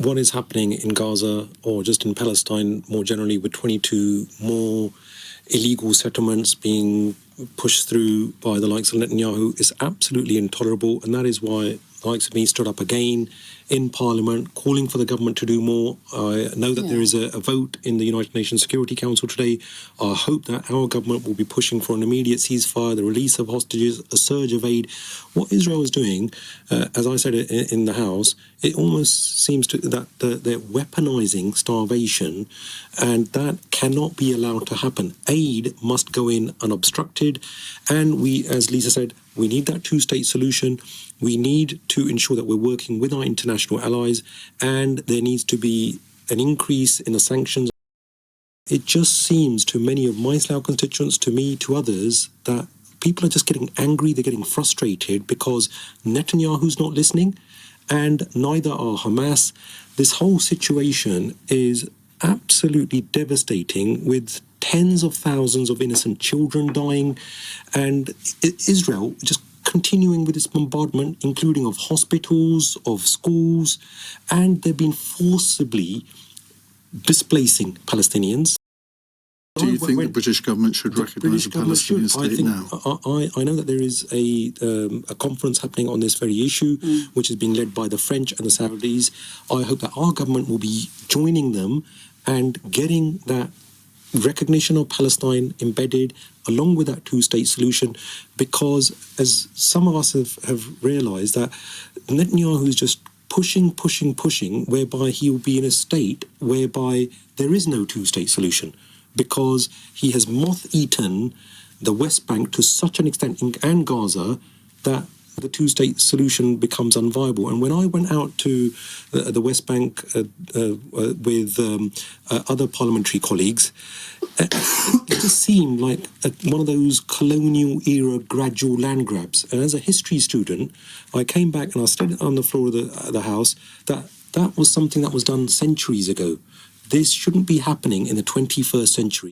what is happening in Gaza or just in Palestine more generally, with 22 more illegal settlements being pushed through by the likes of Netanyahu, is absolutely intolerable. And that is why the likes of me stood up again in Parliament, calling for the government to do more. I know that there is a vote in the United Nations Security Council today. I hope that our government will be pushing for an immediate ceasefire, the release of hostages, a surge of aid. What Israel is doing, as I said in the House, it almost seems that they're weaponizing starvation, and that cannot be allowed to happen. Aid must go in unobstructed, and we, as Lisa said, we need that two-state solution. We need to ensure that we're working with our international allies, and there needs to be an increase in the sanctions. It just seems to many of my Slough constituents, to me, to others, that people are just getting angry, they're getting frustrated because Netanyahu's not listening, and neither are Hamas. This whole situation is absolutely devastating, with tens of thousands of innocent children dying, and Israel just continuing with its bombardment, including of hospitals, of schools, and they've been forcibly displacing Palestinians. Do you think the British government should recognise the Palestinian state now? I know that there is a conference happening on this very issue, which is being led by the French and the Saudis. I hope that our government will be joining them and getting that recognition of Palestine embedded along with that two-state solution, because as some of us have realised, that Netanyahu is just pushing, whereby he will be in a state whereby there is no two-state solution, because he has moth-eaten the West Bank to such an extent, and Gaza, that the two-state solution becomes unviable. And when I went out to the West Bank with other parliamentary colleagues, it just seemed like one of those colonial-era gradual land grabs. And as a history student, I came back and I stood on the floor of the House that was something that was done centuries ago. This shouldn't be happening in the 21st century.